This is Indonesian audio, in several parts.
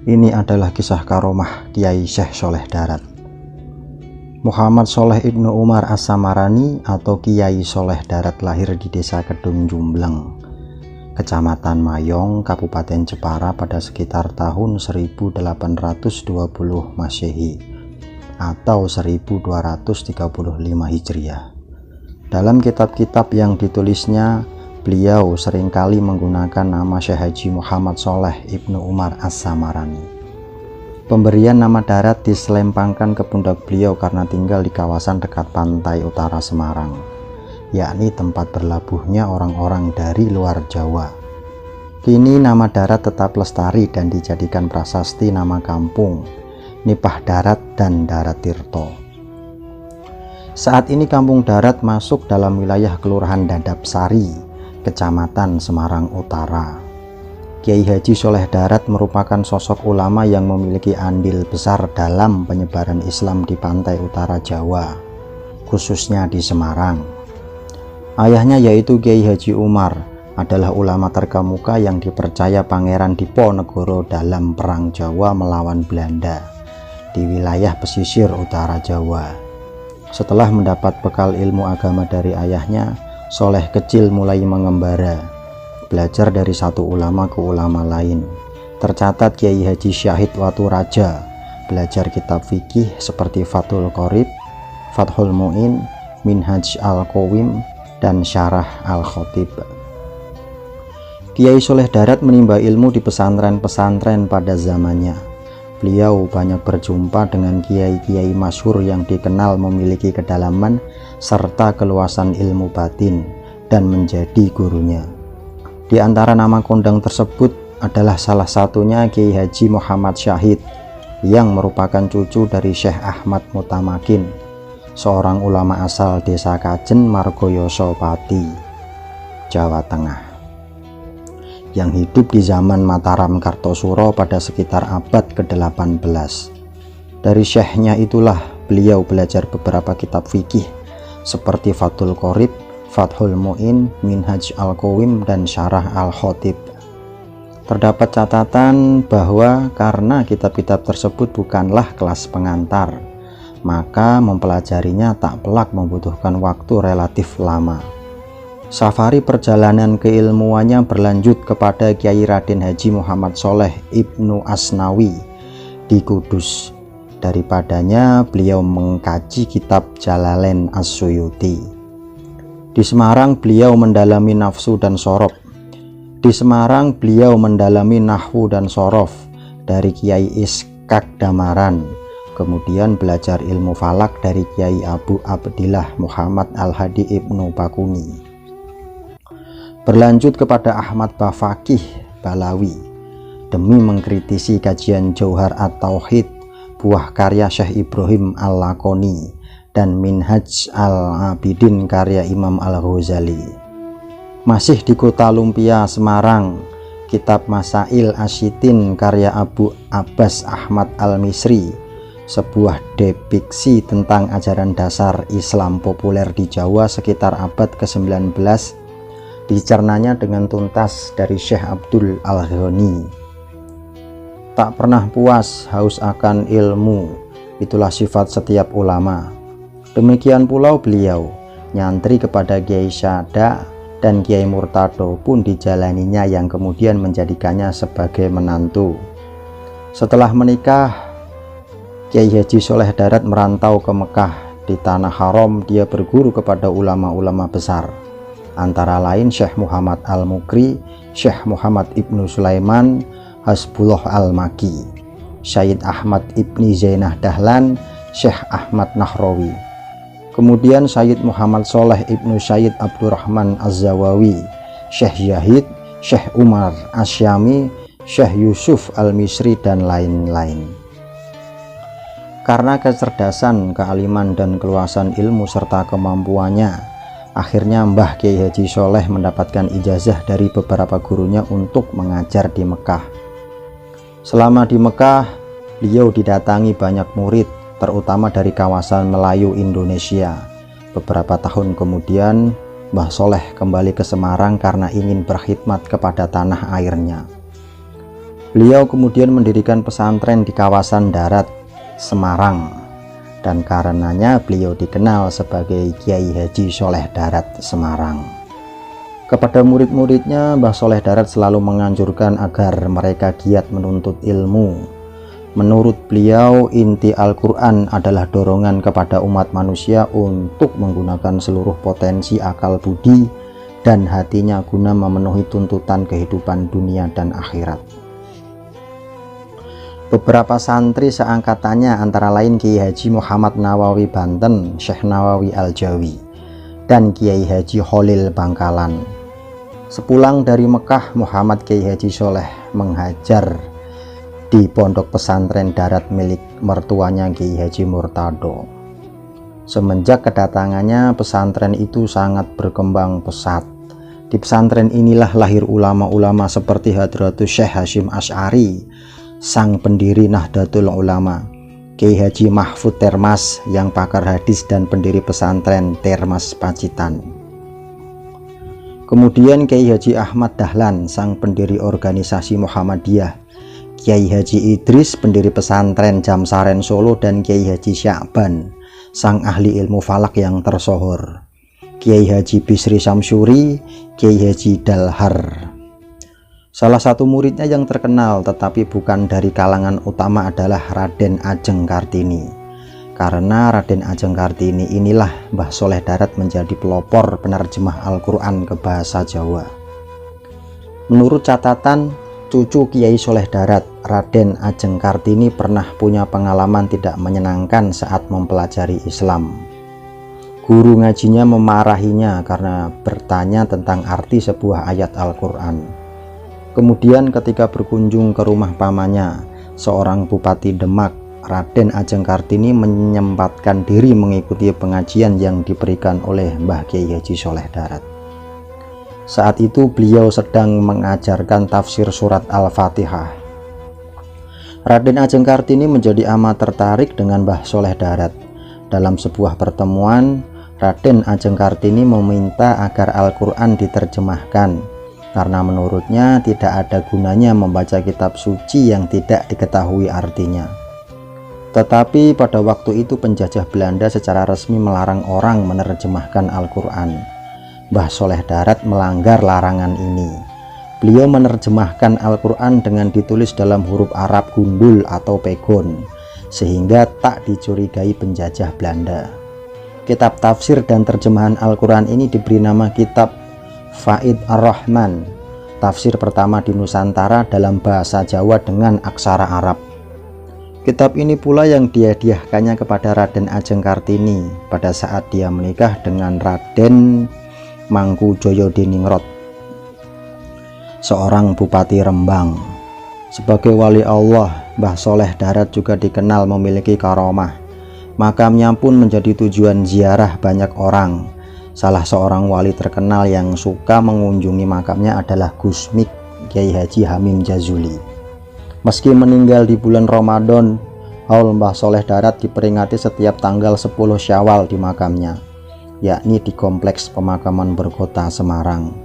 Ini adalah kisah karomah Kiai Syekh Soleh Darat. Muhammad Soleh Ibnu Umar As-Samarani atau Kiai Soleh Darat lahir di Desa Kedung Jumbleng, Kecamatan Mayong, Kabupaten Jepara pada sekitar tahun 1820 Masehi atau 1235 Hijriah. Dalam kitab-kitab yang ditulisnya, beliau seringkali menggunakan nama Syekh Haji Muhammad Soleh Ibnu Umar As-Samarani. Pemberian nama Darat diselempangkan ke pundak beliau karena tinggal di kawasan dekat pantai utara Semarang, yakni tempat berlabuhnya orang-orang dari luar Jawa. Kini nama Darat tetap lestari dan dijadikan prasasti nama kampung, Nipah Darat dan Darat Tirto. Saat ini Kampung Darat masuk dalam wilayah Kelurahan Dadap Sari, Kecamatan Semarang Utara. Kiai Haji Soleh Darat merupakan sosok ulama yang memiliki andil besar dalam penyebaran Islam di pantai utara Jawa, khususnya di Semarang. Ayahnya yaitu Kiai Haji Umar adalah ulama terkemuka yang dipercaya Pangeran Diponegoro dalam Perang Jawa melawan Belanda di wilayah pesisir utara Jawa. Setelah mendapat bekal ilmu agama dari ayahnya, Soleh kecil mulai mengembara, belajar dari satu ulama ke ulama lain. Tercatat Kiai Haji Syahid Watu Raja belajar kitab fikih seperti Fathul Qorib, Fathul Mu'in, Minhaj Al-Qawim, dan Syarah Al-Khotib. Kiai Soleh Darat menimba ilmu di pesantren-pesantren pada zamannya. Beliau banyak berjumpa dengan kiai-kiai masyhur yang dikenal memiliki kedalaman serta keluasan ilmu batin dan menjadi gurunya. Di antara nama kondang tersebut adalah salah satunya Kiai Haji Muhammad Syahid yang merupakan cucu dari Syekh Ahmad Mutamakin, seorang ulama asal Desa Kajen, Margoyoso Pati, Jawa Tengah, yang hidup di zaman Mataram Kartosuro pada sekitar abad ke-18. Dari syekhnya itulah beliau belajar beberapa kitab fikih seperti Fathul Qorib, Fathul Mu'in, Minhaj Al-Qawim, dan Syarah Al-Khotib. Terdapat catatan bahwa karena kitab-kitab tersebut bukanlah kelas pengantar, maka mempelajarinya tak pelak membutuhkan waktu relatif lama. Safari perjalanan keilmuannya berlanjut kepada Kiai Raden Haji Muhammad Soleh Ibnu Asnawi di Kudus. Daripadanya beliau mengkaji kitab Jalalain As-Suyuti. Di Semarang beliau mendalami nafsu dan sorof. Di Semarang beliau mendalami nahwu dan sorof dari Kiai Iskak Damaran. Kemudian belajar ilmu falak dari Kiai Abu Abdillah Muhammad Al-Hadi Ibnu Bakuni. Berlanjut kepada Ahmad Bafaqih Balawi demi mengkritisi kajian Jauhar At-Tauhid buah karya Syekh Ibrahim Al-Lakoni dan Minhaj Al-Abidin karya Imam Al-Ghazali. Masih di Kota Lumpia Semarang, kitab Masail Asyitin karya Abu Abbas Ahmad Al-Misri, sebuah depiksi tentang ajaran dasar Islam populer di Jawa sekitar abad ke-19, dicernanya dengan tuntas dari Syekh Abdul Al-Ghani. Tak pernah puas haus akan ilmu, itulah sifat setiap ulama. Demikian pula beliau, nyantri kepada Kiai Syada dan Kiai Murtado pun dijalaninya yang kemudian menjadikannya sebagai menantu. Setelah menikah, Kiai Haji Soleh Darat merantau ke Mekah. Di Tanah Haram dia berguru kepada ulama-ulama besar, antara lain Syekh Muhammad Al-Mukri, Syekh Muhammad Ibnu Sulaiman, Hasbullah Al-Maki, Syed Ahmad Ibni Zainah Dahlan, Syekh Ahmad Nahrawi. Kemudian Syed Muhammad Soleh Ibnu Syed Abdurrahman Az-Zawawi, Syekh Yahid, Syekh Umar Asyami, Syekh Yusuf Al-Misri, dan lain-lain. Karena kecerdasan, kealiman, dan keluasan ilmu serta kemampuannya, akhirnya Mbah Kiai Haji Soleh mendapatkan ijazah dari beberapa gurunya untuk mengajar di Mekah. Selama di Mekah, beliau didatangi banyak murid, terutama dari kawasan Melayu Indonesia. Beberapa tahun kemudian, Mbah Soleh kembali ke Semarang karena ingin berkhidmat kepada tanah airnya. Beliau kemudian mendirikan pesantren di kawasan Darat, Semarang, dan karenanya beliau dikenal sebagai Kiai Haji Sholeh Darat Semarang. Kepada murid-muridnya, Mbah Sholeh Darat selalu menganjurkan agar mereka giat menuntut ilmu. Menurut beliau, inti Al-Quran adalah dorongan kepada umat manusia untuk menggunakan seluruh potensi akal budi dan hatinya guna memenuhi tuntutan kehidupan dunia dan akhirat. Beberapa santri seangkatannya antara lain Kiai Haji Muhammad Nawawi Banten, Syekh Nawawi Al-Jawi, dan Kiai Haji Khalil Bangkalan. Sepulang dari Mekah, Muhammad Kiai Haji Sholeh menghajar di pondok pesantren Darat milik mertuanya Kiai Haji Murtado. Semenjak kedatangannya, pesantren itu sangat berkembang pesat. Di pesantren inilah lahir ulama-ulama seperti Hadratus Syekh Hasyim Asy'ari, sang pendiri Nahdlatul Ulama, Kiai Haji Mahfud Termas yang pakar hadis dan pendiri pesantren Termas Pacitan. Kemudian Kiai Haji Ahmad Dahlan, sang pendiri organisasi Muhammadiyah, Kiai Haji Idris, pendiri pesantren Jamsaren Solo, dan Kiai Haji Sya'ban, sang ahli ilmu falak yang tersohor, Kiai Haji Bisri Samsuri, Kiai Haji Dalhar. Salah satu muridnya yang terkenal tetapi bukan dari kalangan utama adalah Raden Ajeng Kartini. Karena Raden Ajeng Kartini inilah Mbah Sholeh Darat menjadi pelopor penerjemah Al-Quran ke bahasa Jawa. Menurut catatan, cucu Kiai Sholeh Darat, Raden Ajeng Kartini, pernah punya pengalaman tidak menyenangkan saat mempelajari Islam. Guru ngajinya memarahinya karena bertanya tentang arti sebuah ayat Al-Quran. Kemudian ketika berkunjung ke rumah pamannya, seorang Bupati Demak, Raden Ajeng Kartini menyempatkan diri mengikuti pengajian yang diberikan oleh Mbah Kiai Haji Sholeh Darat. Saat itu beliau sedang mengajarkan tafsir surat Al-Fatihah. Raden Ajeng Kartini menjadi amat tertarik dengan Mbah Sholeh Darat. Dalam sebuah pertemuan, Raden Ajeng Kartini meminta agar Al-Quran diterjemahkan, karena menurutnya tidak ada gunanya membaca kitab suci yang tidak diketahui artinya. Tetapi pada waktu itu penjajah Belanda secara resmi melarang orang menerjemahkan Al-Quran. Mbah Sholeh Darat melanggar larangan ini. Beliau menerjemahkan Al-Quran dengan ditulis dalam huruf Arab gundul atau pegon, sehingga tak dicurigai penjajah Belanda. Kitab tafsir dan terjemahan Al-Quran ini diberi nama Kitab Faid Ar-Rahman, tafsir pertama di Nusantara dalam bahasa Jawa dengan aksara Arab. Kitab ini pula yang dihadiahkannya kepada Raden Ajeng Kartini pada saat dia menikah dengan Raden Mangkujoyo Diningrat, seorang Bupati Rembang. Sebagai wali Allah, Mbah Sholeh Darat juga dikenal memiliki karomah. Makamnya pun menjadi tujuan ziarah banyak orang. Salah seorang wali terkenal yang suka mengunjungi makamnya adalah Gusmik Kiai Haji Hamim Jazuli. Meski meninggal di bulan Ramadan, haul Mbah Sholeh Darat diperingati setiap tanggal 10 Syawal di makamnya, yakni di Kompleks Pemakaman Berkota Semarang.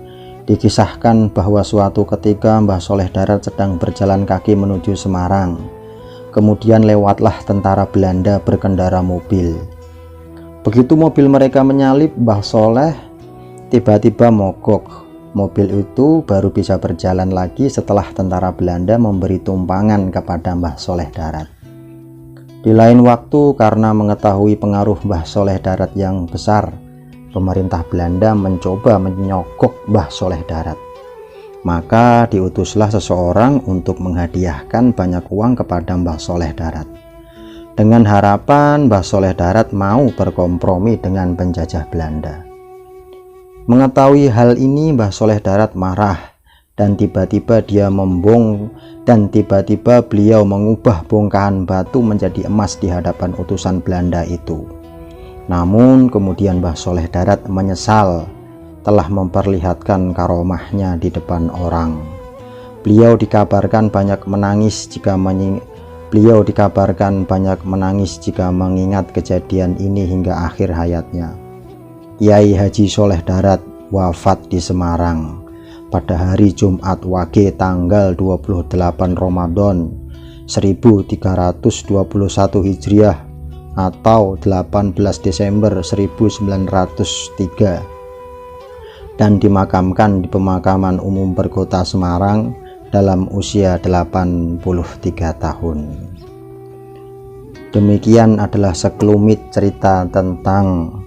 Dikisahkan bahwa suatu ketika Mbah Sholeh Darat sedang berjalan kaki menuju Semarang. Kemudian lewatlah tentara Belanda berkendara mobil. Begitu mobil mereka menyalip, Mbah Sholeh tiba-tiba mogok. Mobil itu baru bisa berjalan lagi setelah tentara Belanda memberi tumpangan kepada Mbah Sholeh Darat. Di lain waktu, karena mengetahui pengaruh Mbah Sholeh Darat yang besar, pemerintah Belanda mencoba menyogok Mbah Sholeh Darat. Maka diutuslah seseorang untuk menghadiahkan banyak uang kepada Mbah Sholeh Darat, dengan harapan Mbah Sholeh Darat mau berkompromi dengan penjajah Belanda. Mengetahui hal ini, Mbah Sholeh Darat marah, dan tiba-tiba beliau mengubah bongkahan batu menjadi emas di hadapan utusan Belanda itu. Namun kemudian Mbah Sholeh Darat menyesal telah memperlihatkan karomahnya di depan orang. Beliau dikabarkan banyak menangis jika mengingat kejadian ini hingga akhir hayatnya. Kiai Haji Sholeh Darat wafat di Semarang pada hari Jumat Wage tanggal 28 Ramadan 1321 Hijriah atau 18 Desember 1903 dan dimakamkan di pemakaman umum Perkota Semarang dalam usia 83 tahun. Demikian adalah sekelumit cerita tentang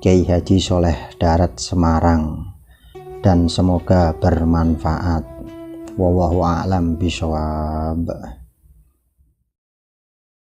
Kiai Haji Soleh Darat Semarang, dan semoga bermanfaat. Wallahu a'lam bishawab.